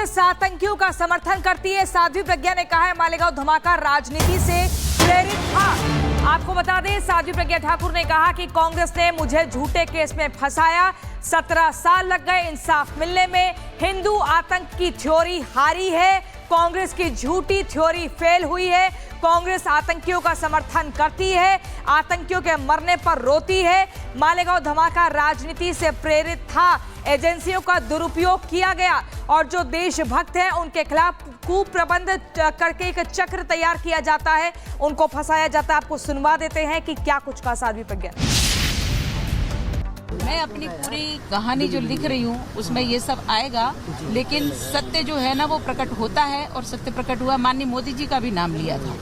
कांग्रेस आतंकियों का समर्थन करती है। साध्वी प्रज्ञा ने कहा है मालेगांव धमाका राजनीति से प्रेरित था। आपको बता दें, साध्वी प्रज्ञा ठाकुर ने कहा कि कांग्रेस ने मुझे झूठे केस में फंसाया, 17 साल लग गए इंसाफ मिलने में। हिंदू आतंक की थ्योरी हारी है, कांग्रेस की झूठी थ्योरी फेल हुई है। कांग्रेस आतंकियों का समर्थन करती है, आतंकियों के मरने पर रोती है। मालेगांव धमाका राजनीति से प्रेरित था, एजेंसियों का दुरुपयोग किया गया और जो देशभक्त हैं उनके खिलाफ कुप्रबंध करके एक चक्र तैयार किया जाता है, उनको फंसाया जाता है। आपको सुनवा देते हैं कि क्या कुछ कहा साध्वी प्रज्ञा। मैं अपनी पूरी कहानी जो लिख रही हूँ उसमें ये सब आएगा, लेकिन सत्य जो है ना वो प्रकट होता है और सत्य प्रकट हुआ। माननीय मोदी जी का भी नाम लिया था।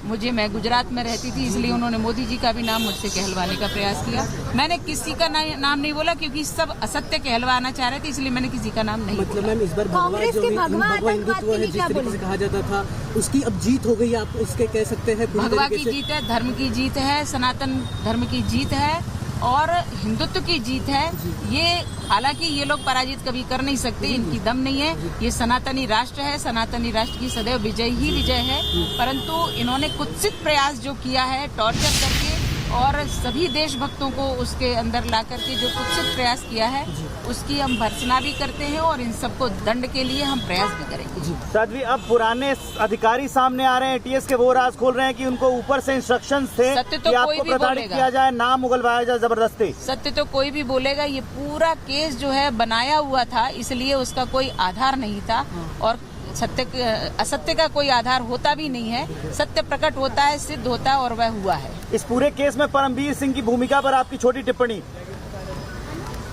मुझे मैं गुजरात में रहती थी, इसलिए उन्होंने मोदी जी का भी नाम मुझसे कहलवाने का प्रयास किया। मैंने किसी का नाम नहीं बोला क्योंकि सब असत्य कहलवाना चाह रहे थे, इसलिए मैंने किसी का नाम नहीं बोला। मैम इस बार कांग्रेस के भगवा हिंदुत्व है जिस तरीके से कहा जाता था, उसकी अब जीत हो गई, आप इसके कह सकते हैं। भगवा की जीत है, धर्म की जीत है, सनातन धर्म की जीत है और हिंदुत्व की जीत है। ये हालांकि ये लोग पराजित कभी कर नहीं सकते, इनकी दम नहीं है। ये सनातनी राष्ट्र है, सनातनी राष्ट्र की सदैव विजय ही विजय है। परंतु इन्होंने कुत्सित प्रयास जो किया है टॉर्चर करके और सभी देशभक्तों को उसके अंदर ला करके जो कुत्सित प्रयास किया है उसकी हम भर्त्सना भी करते हैं और इन सबको दंड के लिए हम प्रयास भी करेंगे। साध्वी, अब पुराने अधिकारी सामने आ रहे हैं, टीएस के वो राज खोल रहे हैं कि उनको ऊपर से इंस्ट्रक्शंस थे सत्य तो कि कोई आपको भी प्रताड़ित किया जाए, नाम उगलवाया जाए जबरदस्ती। सत्य तो कोई भी बोलेगा। ये पूरा केस जो है बनाया हुआ था, इसलिए उसका कोई आधार नहीं था और असत्य का कोई आधार होता भी नहीं है। सत्य प्रकट होता है, सिद्ध होता है और वह हुआ है। इस पूरे केस में परमवीर सिंह की भूमिका पर आपकी छोटी टिप्पणी।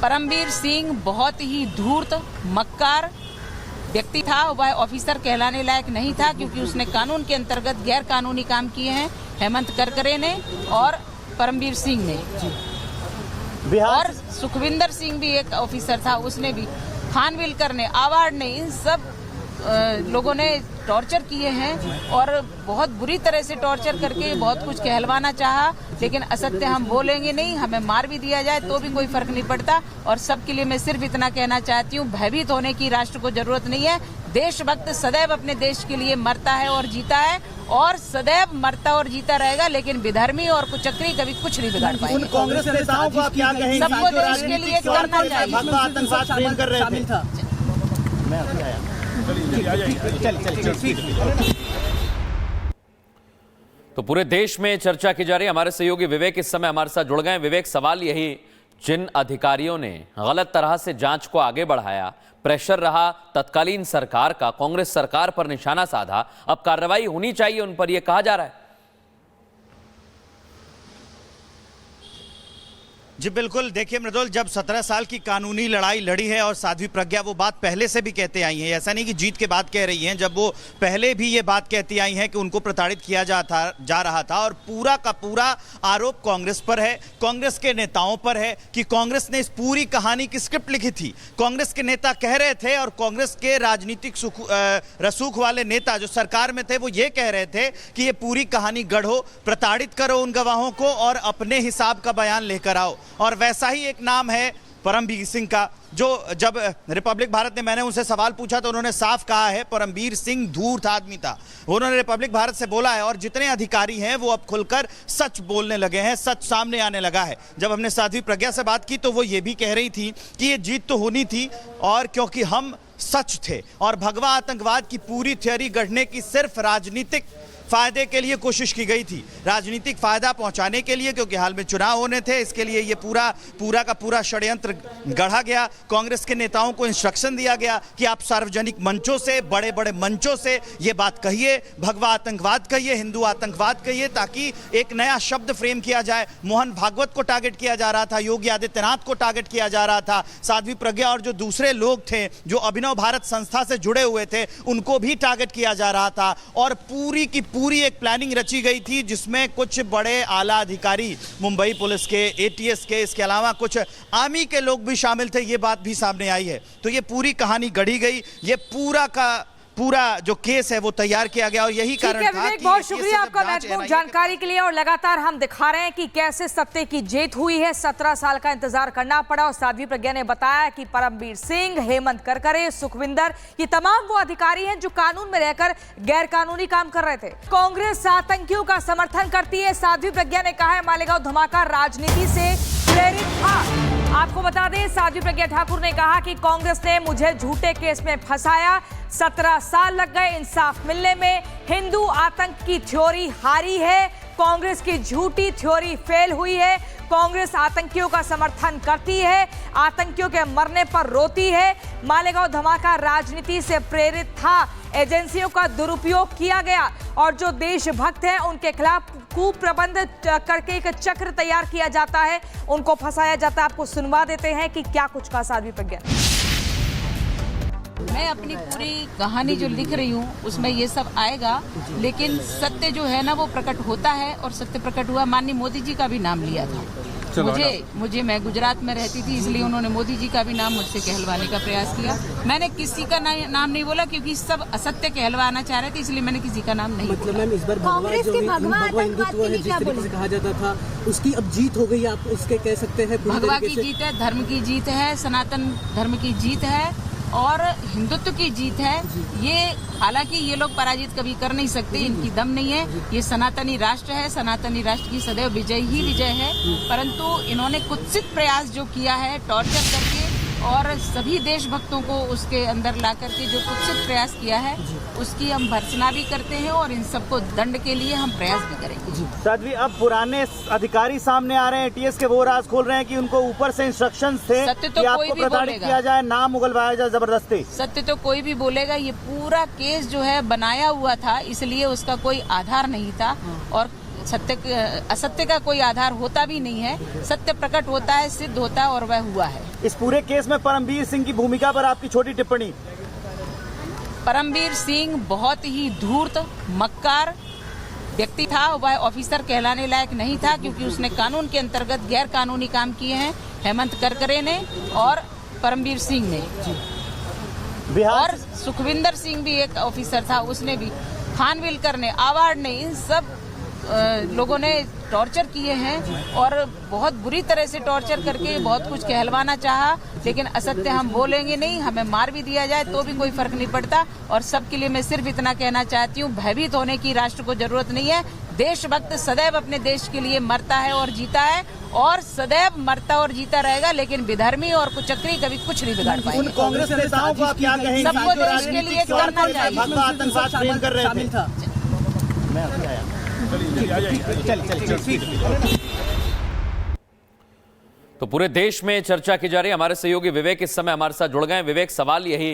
परमवीर सिंह बहुत ही धूर्त मक्कार व्यक्ति था। वह ऑफिसर कहलाने लायक नहीं था क्योंकि उसने कानून के अंतर्गत गैर कानूनी काम किए हैं हेमंत करकरे ने और परमवीर सिंह ने। और सुखविंदर सिंह भी एक ऑफिसर था, उसने भी, खानविलकर ने, आवाड ने, इन सब लोगों ने टॉर्चर किए हैं और बहुत बुरी तरह से टॉर्चर करके बहुत कुछ कहलवाना चाहा, लेकिन असत्य हम बोलेंगे नहीं। हमें मार भी दिया जाए तो भी कोई फर्क नहीं पड़ता। और सबके लिए मैं सिर्फ इतना कहना चाहती हूँ, भयभीत होने की राष्ट्र को जरूरत नहीं है। देशभक्त सदैव अपने देश के लिए मरता है और जीता है और सदैव मरता और जीता रहेगा, लेकिन विधर्मी और कुचक्री कभी कुछ नहीं बिगाड़ पाएंगे। कांग्रेस नेताओं को आप क्या कहेंगे? सबको देश के लिए करना चाहिए। आतंकवाद प्रेम कर रहे थे। तो पूरे देश में चर्चा की जा रही है। हमारे सहयोगी विवेक इस समय हमारे साथ जुड़ गए। विवेक, सवाल यही, जिन अधिकारियों ने गलत तरह से जांच को आगे बढ़ाया, प्रेशर रहा तत्कालीन सरकार का, कांग्रेस सरकार पर निशाना साधा, अब कार्रवाई होनी चाहिए उन पर, यह कहा जा रहा है। जी बिल्कुल, देखिए मृदुल, जब 17 साल की कानूनी लड़ाई लड़ी है और साध्वी प्रज्ञा वो बात पहले से भी कहते आई हैं, ऐसा नहीं कि जीत के बाद कह रही हैं, जब वो पहले भी ये बात कहती आई हैं कि उनको प्रताड़ित किया जा रहा था और पूरा का पूरा आरोप कांग्रेस पर है, कांग्रेस के नेताओं पर है कि कांग्रेस ने इस पूरी कहानी की स्क्रिप्ट लिखी थी। कांग्रेस के नेता कह रहे थे और कांग्रेस के राजनीतिक रसूख वाले नेता जो सरकार में थे वो ये कह रहे थे कि ये पूरी कहानी गढ़ो, प्रताड़ित करो उन गवाहों को और अपने हिसाब का बयान लेकर आओ। और वैसा ही एक नाम है परमवीर सिंह का, जो जब रिपब्लिक भारत ने, मैंने उनसे सवाल पूछा तो उन्होंने साफ कहा है परमवीर सिंह धूर्त आदमी था। उन्होंने रिपब्लिक भारत से बोला है और जितने अधिकारी हैं वो अब खुलकर सच बोलने लगे हैं, सच सामने आने लगा है। जब हमने साध्वी प्रज्ञा से बात की तो वो ये भी कह रही थी कि ये जीत तो होनी थी और क्योंकि हम सच थे और भगवा आतंकवाद की पूरी थ्योरी गढ़ने की सिर्फ राजनीतिक फायदे के लिए कोशिश की गई थी, राजनीतिक फायदा पहुंचाने के लिए, क्योंकि हाल में चुनाव होने थे, इसके लिए ये पूरा का पूरा षड्यंत्र गढ़ा गया। कांग्रेस के नेताओं को इंस्ट्रक्शन दिया गया कि आप सार्वजनिक मंचों से, बड़े बड़े मंचों से ये बात कहिए, भगवा आतंकवाद कहिए, हिंदू आतंकवाद कहिए, ताकि एक नया शब्द फ्रेम किया जाए। मोहन भागवत को टारगेट किया जा रहा था, योगी आदित्यनाथ को टारगेट किया जा रहा था, साध्वी प्रज्ञा और जो दूसरे लोग थे जो अभिनव भारत संस्था से जुड़े हुए थे उनको भी टारगेट किया जा रहा था और पूरी की पूरी एक प्लानिंग रची गई थी जिसमें कुछ बड़े आला अधिकारी मुंबई पुलिस के, एटीएस के, इसके अलावा कुछ आर्मी के लोग भी शामिल थे। ये बात भी सामने आई है। तो ये पूरी कहानी गढ़ी गई, ये पूरा का पूरा जो केस है वो तैयार किया गया और यही कारण था विवेक, कि बहुत ये शुक्रिया सब आपका जांच महत्वपूर्ण NIA जानकारी के लिए। और लगातार हम दिखा रहे हैं कि कैसे सत्य की जीत हुई है। 17 साल का इंतजार करना पड़ा और साध्वी प्रज्ञा ने बताया कि परमबीर सिंह, हेमंत करकरे, सुखविंदर, ये तमाम वो अधिकारी हैं जो कानून में रहकर गैर कानूनी काम कर रहे थे। कांग्रेस आतंकियों का समर्थन करती है, साध्वी प्रज्ञा ने कहा है मालेगांव धमाका राजनीति से प्रेरित था। आपको बता दें, साध्वी प्रज्ञा ठाकुर ने कहा कि कांग्रेस ने मुझे झूठे केस में फंसाया, 17 साल लग गए इंसाफ मिलने में। हिंदू आतंक की थ्योरी हारी है, कांग्रेस की झूठी थ्योरी फेल हुई है। कांग्रेस आतंकियों का समर्थन करती है, आतंकियों के मरने पर रोती है। मालेगांव धमाका राजनीति से प्रेरित था, एजेंसियों का दुरुपयोग किया गया और जो देशभक्त हैं उनके खिलाफ कुप्रबंध करके एक चक्र तैयार किया जाता है, उनको फंसाया जाता है। आपको सुनवा देते हैं कि क्या कुछ कहा साध्वी प्रज्ञा। मैं अपनी पूरी कहानी जो लिख रही हूँ उसमें ये सब आएगा, लेकिन सत्य जो है ना वो प्रकट होता है और सत्य प्रकट हुआ। माननीय मोदी जी का भी नाम लिया था मुझे मैं गुजरात में रहती थी, इसलिए उन्होंने मोदी जी का भी नाम मुझसे कहलवाने का प्रयास किया। मैंने किसी का नाम नहीं बोला क्योंकि सब असत्य कहलवाना चाह रहे थे, इसलिए मैंने किसी का नाम नहीं मतलब बोला। मैम इस बार कांग्रेस की भगवा हिंदुत्व है जिस तरीके से कहा जाता था उसकी अब जीत हो गई, आप इसके कह सकते हैं। भगवा की जीत है, धर्म की जीत है, सनातन धर्म की जीत है और हिंदुत्व की जीत है। ये हालांकि ये लोग पराजित कभी कर नहीं सकते, इनकी दम नहीं है। ये सनातनी राष्ट्र है, सनातनी राष्ट्र की सदैव विजय ही विजय है। परंतु इन्होंने कुत्सित प्रयास जो किया है टॉर्चर करके और सभी देशभक्तों को उसके अंदर ला करके जो कुत्सित प्रयास किया है उसकी हम भर्त्सना भी करते हैं और इन सबको दंड के लिए हम प्रयास भी करेंगे। साध्वी, अब पुराने अधिकारी सामने आ रहे हैं, टीएस के वो राज खोल रहे हैं कि उनको ऊपर से इंस्ट्रक्शंस थे सत्य तो कि कोई आपको भी प्रताड़ित बोलेगा। किया जाए, नाम उगलवाया जाए जबरदस्ती। सत्य तो कोई भी बोलेगा। ये पूरा केस जो है बनाया हुआ था, इसलिए उसका कोई आधार नहीं था और असत्य का कोई आधार होता भी नहीं है। सत्य प्रकट होता है, सिद्ध होता है और वह हुआ है। इस पूरे केस में परमबीर सिंह की भूमिका पर आपकी छोटी टिप्पणी। परमबीर सिंह बहुत ही धूर्त, मक्कार व्यक्ति था। वह ऑफिसर कहलाने लायक नहीं था क्योंकि उसने कानून के अंतर्गत गैर कानूनी काम किए हैं, हेमंत करकरे ने और परमबीर सिंह ने। बिहार और सुखविंदर सिंह भी एक ऑफिसर था, उसने भी, खानविलकर ने, आवाड़ ने, इन सब लोगों ने टॉर्चर किए हैं और बहुत बुरी तरह से टॉर्चर करके बहुत कुछ कहलवाना चाहा। लेकिन असत्य हम बोलेंगे नहीं, हमें मार भी दिया जाए तो भी कोई फर्क नहीं पड़ता। और सबके लिए मैं सिर्फ इतना कहना चाहती हूँ, भयभीत होने की राष्ट्र को जरूरत नहीं है। देशभक्त सदैव अपने देश के लिए मरता है और जीता है और सदैव मरता और जीता रहेगा, लेकिन विधर्मी और कुचक्री कभी कुछ नहीं बिगाड़ पाएंगे। कांग्रेस नेताओं को आप क्या कहेंगे? सबको देश के लिए करना चाहिए। भगवा आतंकवाद फ्रेम कर रहे थे। तो पूरे देश में चर्चा की जा रही है। हमारे सहयोगी विवेक इस समय हमारे साथ जुड़ गए। विवेक, सवाल यही,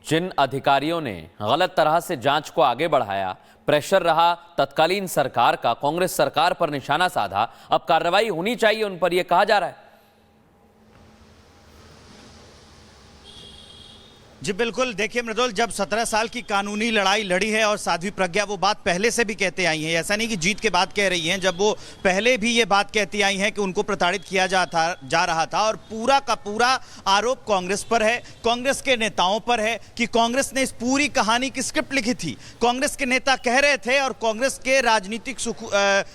जिन अधिकारियों ने गलत तरह से जांच को आगे बढ़ाया, प्रेशर रहा तत्कालीन सरकार का, कांग्रेस सरकार पर निशाना साधा, अब कार्रवाई होनी चाहिए उन पर, यह कहा जा रहा है। जी बिल्कुल, देखिए मृदुल, जब 17 साल की कानूनी लड़ाई लड़ी है और साध्वी प्रज्ञा वो बात पहले से भी कहते आई हैं, ऐसा नहीं कि जीत के बाद कह रही हैं, जब वो पहले भी ये बात कहती आई हैं कि उनको प्रताड़ित किया जा रहा था और पूरा का पूरा आरोप कांग्रेस पर है, कांग्रेस के नेताओं पर है कि कांग्रेस ने इस पूरी कहानी की स्क्रिप्ट लिखी थी। कांग्रेस के नेता कह रहे थे और कांग्रेस के राजनीतिक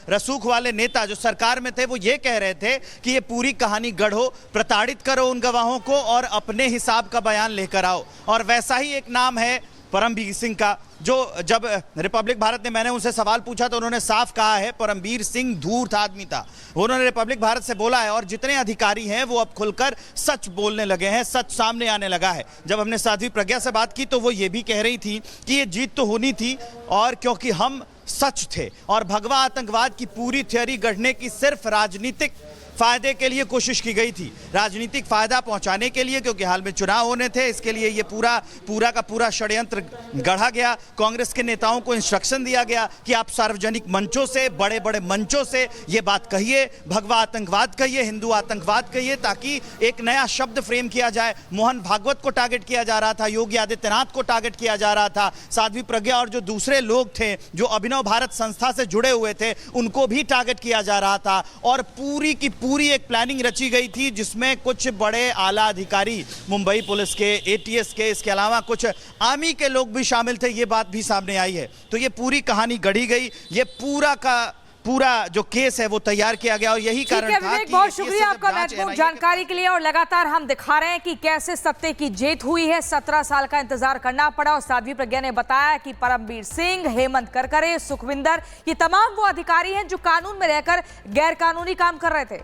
रसूख वाले नेता जो सरकार में थे वो ये कह रहे थे कि ये पूरी कहानी गढ़ो, प्रताड़ित करो उन गवाहों को और अपने हिसाब का बयान लेकर आओ। और वैसा ही एक नाम है परमबीर सिंह का, जो जब रिपब्लिक भारत ने, मैंने उनसे सवाल पूछा तो उन्होंने साफ कहा है परमबीर सिंह धूर्त आदमी था। उन्होंने रिपब्लिक भारत से बोला है और जितने अधिकारी हैं वो अब खुलकर सच बोलने लगे हैं, सच सामने आने लगा है। जब हमने साध्वी प्रज्ञा से बात की तो वो ये भी कह रही थी कि ये जीत तो होनी थी और क्योंकि हम सच थे और भगवा आतंकवाद की पूरी थ्योरी गढ़ने की सिर्फ राजनीतिक फायदे के लिए कोशिश की गई थी, राजनीतिक फायदा पहुंचाने के लिए, क्योंकि हाल में चुनाव होने थे, इसके लिए ये पूरा का पूरा षड्यंत्र गढ़ा गया। कांग्रेस के नेताओं को इंस्ट्रक्शन दिया गया कि आप सार्वजनिक मंचों से, बड़े बड़े मंचों से ये बात कहिए, भगवा आतंकवाद कहिए, हिंदू आतंकवाद कहिए, ताकि एक नया शब्द फ्रेम किया जाए। मोहन भागवत को टारगेट किया जा रहा था, योगी आदित्यनाथ को टारगेट किया जा रहा था, साध्वी प्रज्ञा और जो दूसरे लोग थे जो अभिनव भारत संस्था से जुड़े हुए थे उनको भी टारगेट किया जा रहा था और पूरी की पूरी एक प्लानिंग रची गई थी जिसमें कुछ बड़े आला अधिकारी मुंबई पुलिस के, एटीएस के, इसके अलावा कुछ आर्मी के लोग भी शामिल थे, ये बात भी सामने आई है। तो ये पूरी कहानी गढ़ी गई, ये पूरा का पूरा जो केस है वो तैयार किया गया और यही कारण था विवेक, कि बहुत ये शुक्रिया सब आपका जांच महत्वपूर्ण NIA जानकारी के लिए। और लगातार हम दिखा रहे हैं कि कैसे सत्ते की जीत हुई है। 17 साल का इंतजार करना पड़ा और साध्वी प्रज्ञा ने बताया कि परमबीर सिंह, हेमंत करकरे, सुखविंदर, ये तमाम वो अधिकारी हैं जो कानून में रहकर गैर कानूनी काम कर रहे थे।